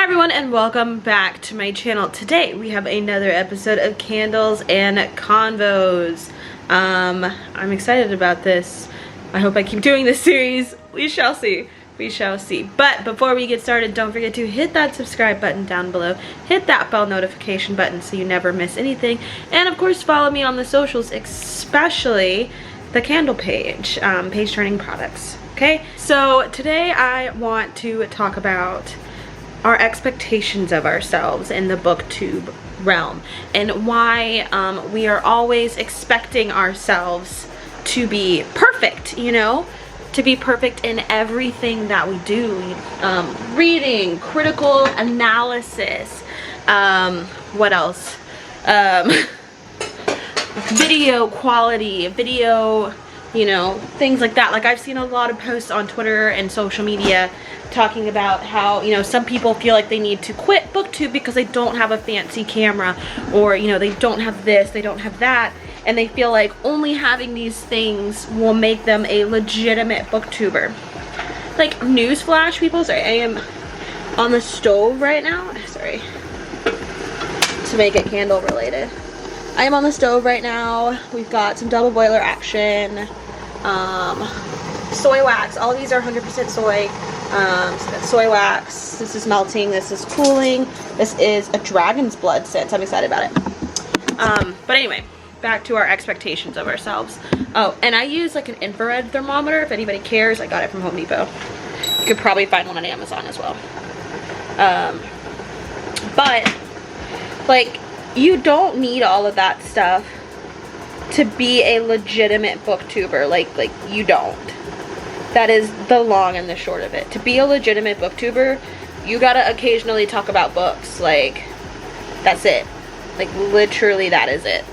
everyone, and welcome back to my channel. Today we have another episode of Candles and Convos. I'm excited about this. I hope I keep doing this series. We shall see. We shall see. But before we get started, don't forget to hit that subscribe button down below. Hit that bell notification button so you never miss anything. And of course, follow me on the socials, especially the candle page, Page Turning Products. Okay? So today I want to talk about our expectations of ourselves in the booktube realm and why we are always expecting ourselves to be perfect, you know, to be perfect in everything that we do. Reading, critical analysis, what else? Video quality, video, you know, things like that. Like, I've seen a lot of posts on Twitter and social media talking about how, you know, some people feel like they need to quit booktube because they don't have a fancy camera, or, you know, they don't have this, they don't have that, and they feel like only having these things will make them a legitimate booktuber. Like, newsflash, people, sorry, I am on the stove right now, sorry, to make it candle related. I am on the stove right now. We've got some double boiler action, soy wax. All of these are 100% soy. So got soy wax. This is melting. This is cooling. This is a dragon's blood scent. I'm excited about it. But anyway, back to our expectations of ourselves. Oh, and I use like an infrared thermometer. If anybody cares, I got it from Home Depot. You could probably find one on Amazon as well. But like, you don't need all of that stuff to be a legitimate booktuber. Like you don't. That is the long and the short of it. To be a legitimate booktuber, you gotta occasionally talk about books. Like, that's it. Like, literally, that is it.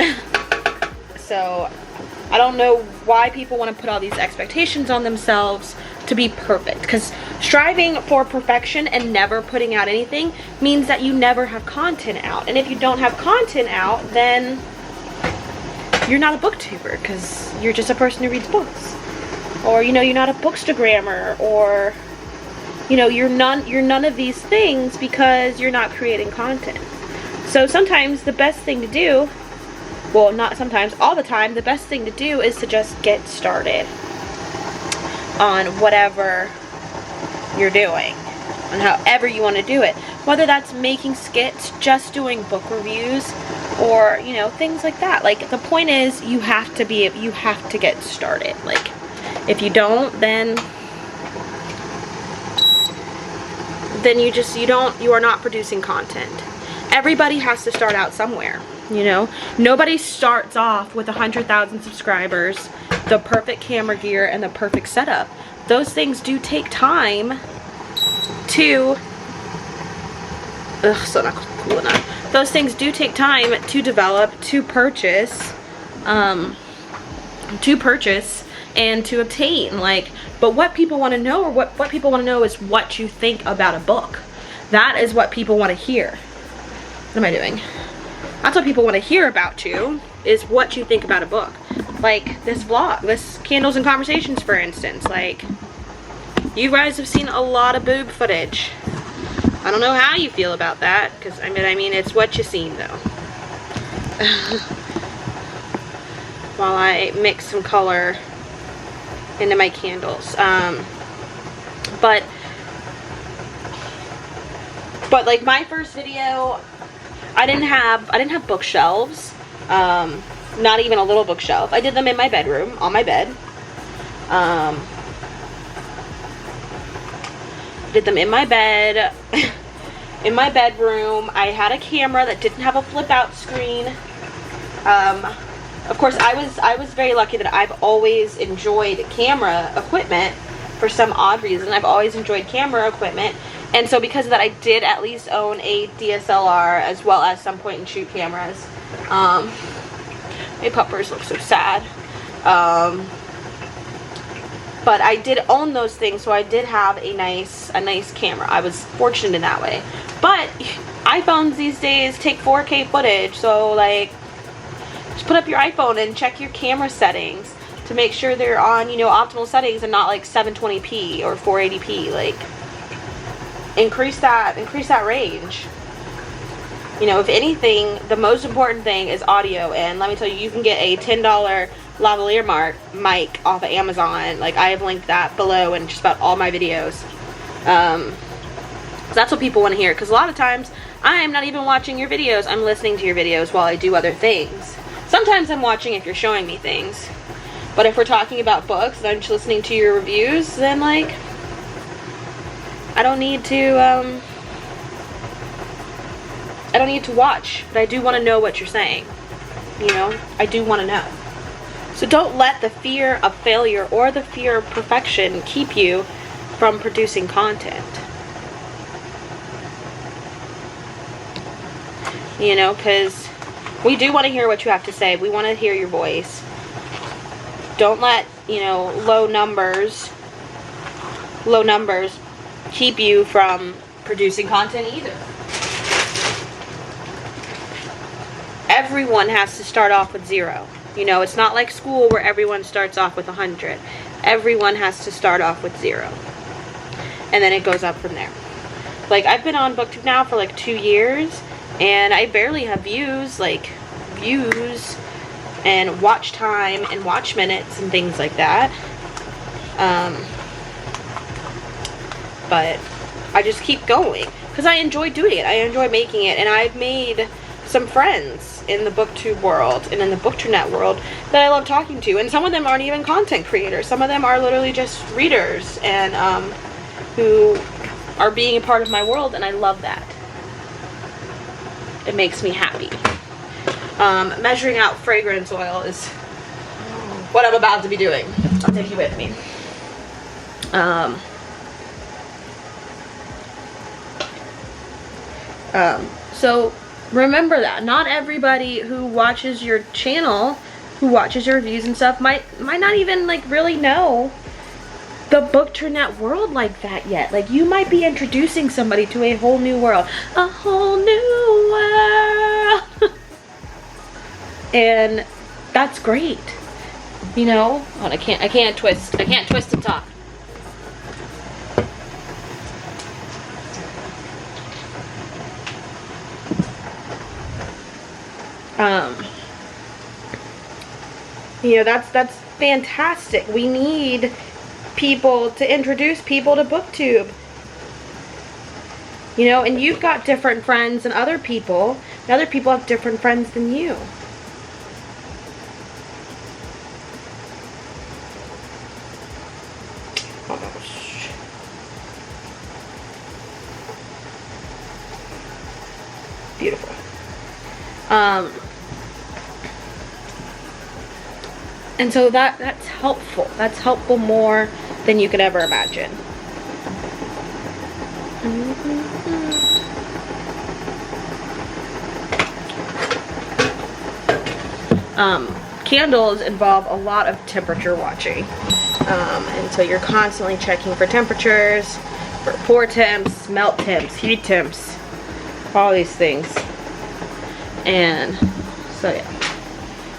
So, I don't know why people want to put all these expectations on themselves to be perfect. Because striving for perfection and never putting out anything means that you never have content out. And if you don't have content out, then you're not a booktuber, because you're just a person who reads books. Or, you know, you're not a bookstagrammer, or, you know, you're none of these things because you're not creating content. So sometimes the best thing to do, well, not sometimes, all the time, the best thing to do is to just get started on whatever you're doing, on however you want to do it. Whether that's making skits, just doing book reviews, or, you know, things like that. Like, the point is, you have to get started. Like, if you don't, then you are not producing content. Everybody has to start out somewhere, you know? Nobody starts off with 100,000 subscribers, the perfect camera gear, and the perfect setup. Those things do take time to, still not cool enough. Those things do take time to develop, to purchase, and to obtain. Like, but what people want to know, or what people want to know, is what you think about a book. That is what people want to hear. What am I doing? That's what people want to hear about you, is what you think about a book. Like this vlog, this Candles and Conversations, for instance. Like, you guys have seen a lot of boob footage. I don't know how you feel about that, because I mean it's what you've seen though. While I mix some color into my candles, but like my first video, I didn't have bookshelves, not even a little bookshelf. I did them in my bedroom, on my bed. Did them in my bed, in my bedroom. I had a camera that didn't have a flip out screen. Of course, I was very lucky that I've always enjoyed camera equipment for some odd reason. I've always enjoyed camera equipment, and so because of that, I did at least own a DSLR as well as some point and shoot cameras. My puppers look so sad. But I did own those things, so I did have a nice camera. I was fortunate in that way. But iPhones these days take 4K footage, so like, just put up your iPhone and check your camera settings to make sure they're on, you know, optimal settings and not like 720p or 480p. Like, increase that range. You know, if anything, the most important thing is audio. And let me tell you, you can get a $10 lavalier mic off of Amazon. Like, I have linked that below in just about all my videos. So that's what people want to hear. Because a lot of times, I am not even watching your videos. I'm listening to your videos while I do other things. Sometimes I'm watching if you're showing me things. But if we're talking about books and I'm just listening to your reviews, then, like, I don't need to watch, but I do want to know what you're saying. You know, I do want to know. So don't let the fear of failure or the fear of perfection keep you from producing content. You know, because we do want to hear what you have to say. We want to hear your voice. Don't let, you know, low numbers keep you from producing content either. Everyone has to start off with 0. You know, it's not like school where everyone starts off with 100. Everyone has to start off with 0. And then it goes up from there. Like, I've been on BookTube now for like 2 years, and I barely have views and watch time and watch minutes and things like that. But I just keep going because I enjoy doing it. I enjoy making it, and I've made some friends in the booktube world and in the bookternet world that I love talking to, and some of them aren't even content creators. Some of them are literally just readers and who are being a part of my world, and I love that. It makes me happy. Measuring out fragrance oil is what I'm about to be doing. I'll take you with me. So remember that not everybody who watches your channel, who watches your reviews and stuff, might not even like really know the bookternet world like that yet. Like, you might be introducing somebody to a whole new world, and that's great. You know, oh, I can't twist and talk. You know, that's fantastic. We need people to introduce people to BookTube. You know, and you've got different friends than other people, and other people have different friends than you. Beautiful. And so that's helpful. That's helpful more than you could ever imagine. Candles involve a lot of temperature watching. And so you're constantly checking for temperatures, for pour temps, melt temps, heat temps, all these things. And so yeah.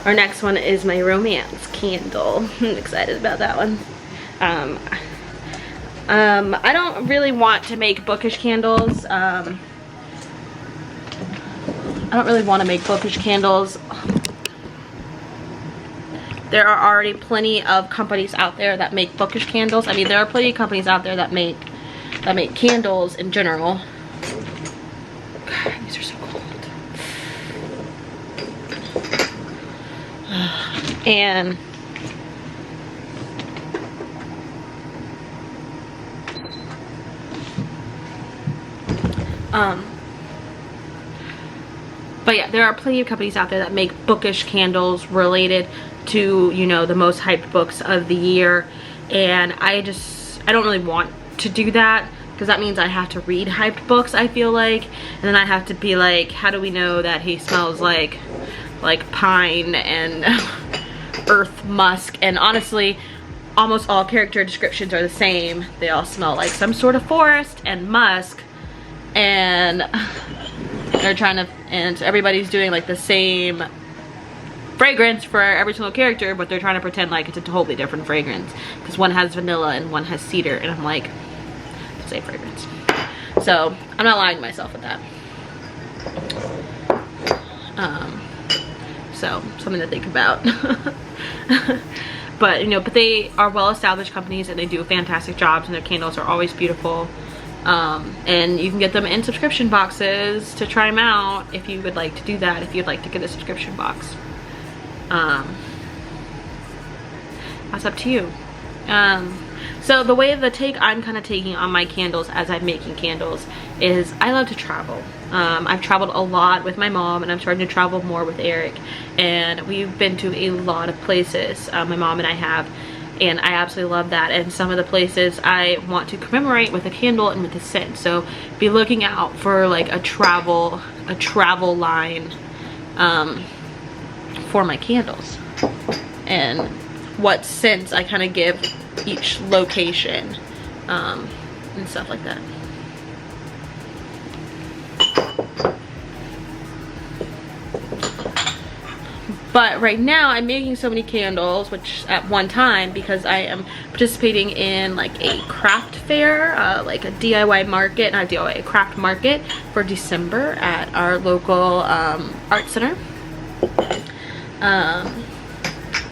Our next one is my romance candle. I'm excited about that one. I don't really want to make bookish candles. I don't really want to make bookish candles. There are already plenty of companies out there that make bookish candles. I mean, there are plenty of companies out there that make candles in general. God, these are so cold. And but yeah, there are plenty of companies out there that make bookish candles related to, you know, the most hyped books of the year, and I don't really want to do that because that means I have to read hyped books, I feel like, and then I have to be like, how do we know that he smells like pine and earth musk? And honestly, almost all character descriptions are the same. They all smell like some sort of forest and musk, and they're trying to, and everybody's doing like the same fragrance for every single character, but they're trying to pretend like it's a totally different fragrance because one has vanilla and one has cedar, and I'm like, same fragrance. So I'm not lying to myself with that. So something to think about. But you know, but they are well-established companies and they do fantastic jobs, and their candles are always beautiful. And you can get them in subscription boxes to try them out if you would like to do that, if you'd like to get a subscription box. That's up to you. So the way the take I'm kind of taking on my candles as I'm making candles is I love to travel. I've traveled a lot with my mom, and I'm starting to travel more with Eric, and we've been to a lot of places, my mom and I have, and I absolutely love that. And some of the places I want to commemorate with a candle and with a scent, so be looking out for like a travel line for my candles, and what scents I kind of give each location, and stuff like that. But right now I'm making so many candles, which at one time, because I am participating in like a craft fair, like a DIY market, not DIY, a craft market for December at our local art center.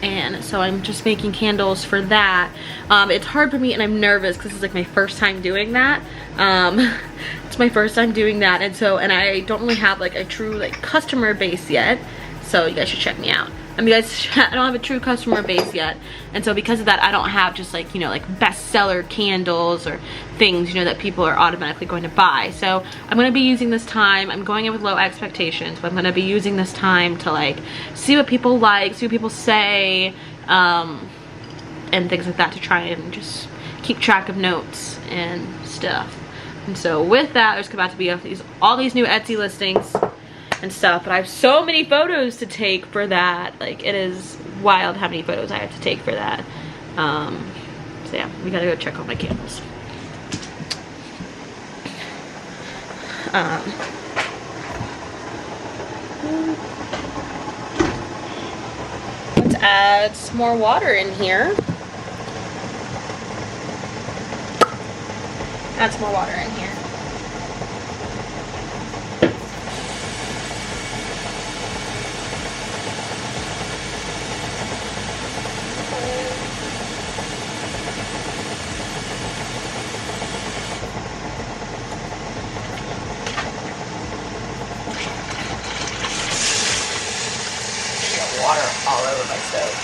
And so I'm just making candles for that. It's hard for me, and I'm nervous because it's like my first time doing that. It's my first time doing that, and I don't really have like a true like customer base yet. So you guys should check me out. I don't have a true customer base yet, and so because of that, I don't have just like, you know, like bestseller candles or things, you know, that people are automatically going to buy. So I'm going to be using this time, I'm going in with low expectations, but I'm going to be using this time to like see what people like, see what people say, and things like that, to try and just keep track of notes and stuff. And so with that, there's about to be all these new Etsy listings and stuff, but I have so many photos to take for that. Like, it is wild how many photos I have to take for that. So yeah, we gotta go check on my candles. Let's add some more water in here. Add some more water in here. Water all over my stove.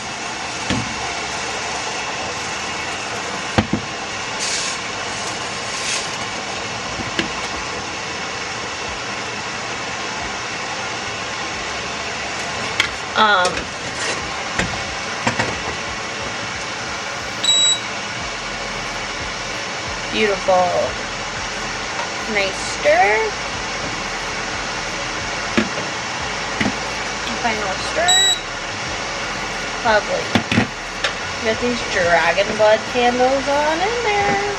Beautiful. Nice stir. Final stir. Lovely. Got these dragon blood candles on in there.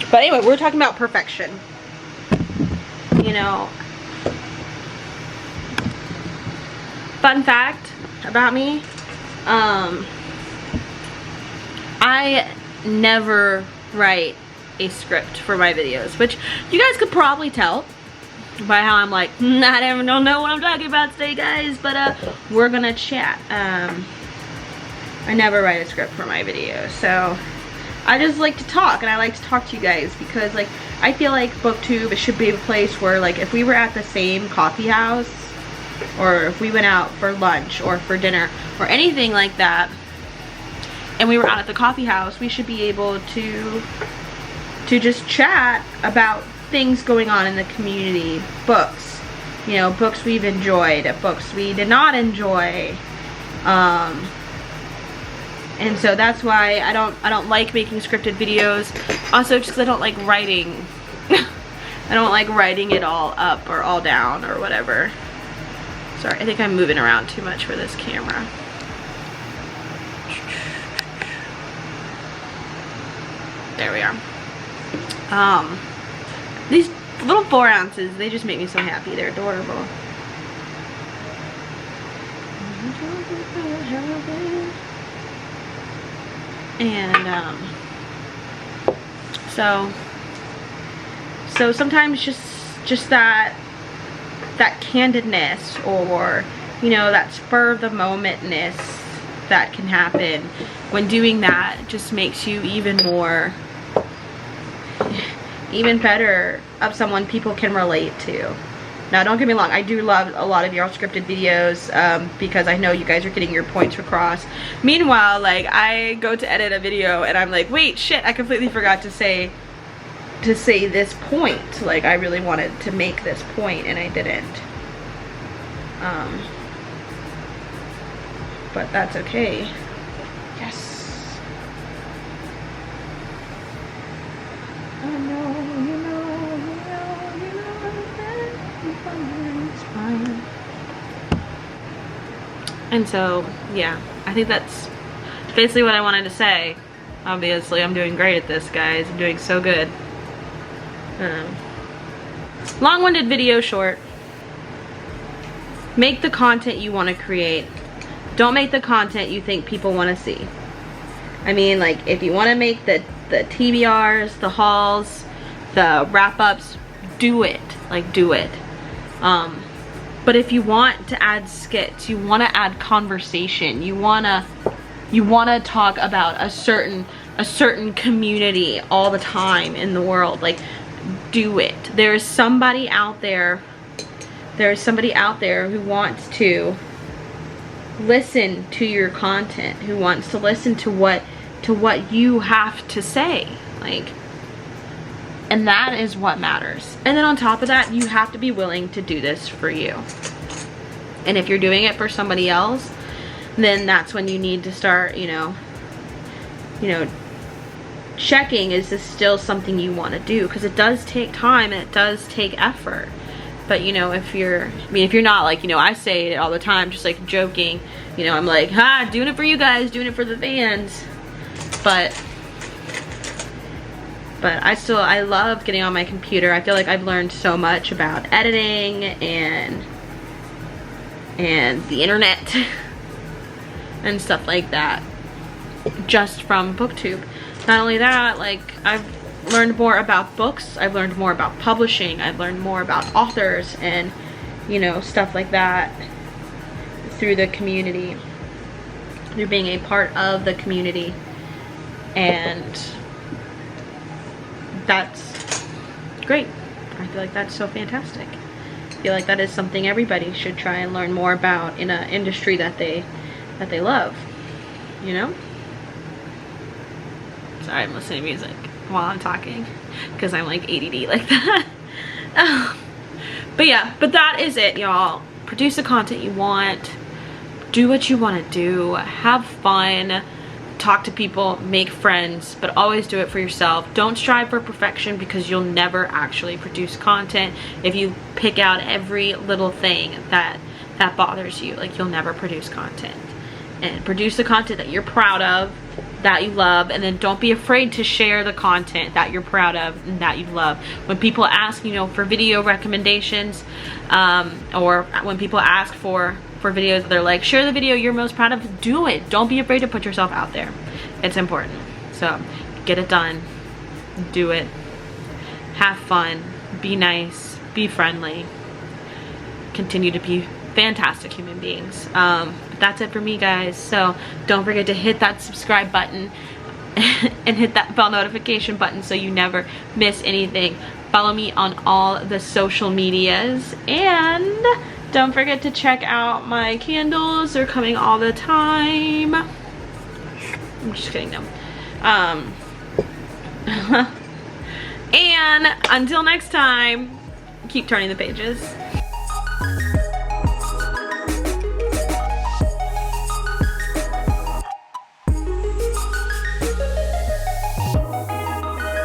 But anyway, we're talking about perfection. You know, fun fact about me, I never write a script for my videos, which you guys could probably tell by how I'm like, I don't know what I'm talking about today, guys, but we're gonna chat. I never write a script for my videos, so I just like to talk, and I like to talk to you guys because, like, I feel like booktube, it should be a place where, like, if we were at the same coffee house, or if we went out for lunch or for dinner or anything like that, and we were out at the coffee house, we should be able to just chat about things going on in the community, books, you know, books we've enjoyed, books we did not enjoy, and so that's why I don't like making scripted videos. Also, just because I don't like writing. I don't like writing it all up or all down or whatever. Sorry, I think I'm moving around too much for this camera. There we are. These little 4 ounces, they just make me so happy. They're adorable. And so sometimes just that candidness, or you know, that spur of the momentness that can happen when doing that just makes you even better of someone people can relate to. Now, don't get me wrong, I do love a lot of your scripted videos because I know you guys are getting your points across. Meanwhile, like, I go to edit a video and I'm like, wait, shit, I completely forgot to say this point. Like, I really wanted to make this point and I didn't. But that's okay. Yes. I know, you know that it's fine. And so, yeah, I think that's basically what I wanted to say. Obviously, I'm doing great at this, guys. I'm doing so good. Long-winded video short. Make the content you want to create. Don't make the content you think people want to see. I mean, like, if you want to make the TBRs, the hauls, the wrap-ups, do it. Like, do it. But if you want to add skits, you want to add conversation, you want to talk about a certain community all the time in the world, like, do it. There's somebody out there who wants to listen to your content, who wants to listen to what you have to say, like, and that is what matters. And then on top of that, you have to be willing to do this for you. And if you're doing it for somebody else, then that's when you need to start, you know, checking, is this still something you want to do? Because it does take time and it does take effort. But, you know, if you're not, like, you know, I say it all the time, just like joking, you know, I'm like, doing it for you guys, doing it for the fans. But I love getting on my computer. I feel like I've learned so much about editing and the internet and stuff like that just from booktube. Not only that, like, I've learned more about books, I've learned more about publishing, I've learned more about authors and, you know, stuff like that through the community, through being a part of the community. And that's great. I feel like that's so fantastic. I feel like that is something everybody should try and learn more about in an industry that they love, you know? Sorry, I'm listening to music while I'm talking because I'm like ADD like that. But yeah, but that is it, y'all. Produce the content you want, do what you want to do, have fun, talk to people, make friends, but always do it for yourself. Don't strive for perfection because you'll never actually produce content. If you pick out every little thing that bothers you, like, you'll never produce content. And produce the content that you're proud of, that you love, and then don't be afraid to share the content that you're proud of and that you love. When people ask, you know, for video recommendations, or when people ask for videos, they're like, share the video you're most proud of, do it. Don't be afraid to put yourself out there. It's important. So get it done, do it, have fun, be nice, be friendly, continue to be fantastic human beings. But that's it for me, guys. So don't forget to hit that subscribe button and hit that bell notification button so you never miss anything. Follow me on all the social medias, and don't forget to check out my candles. They're coming all the time. I'm just kidding, no. And until next time, keep turning the pages.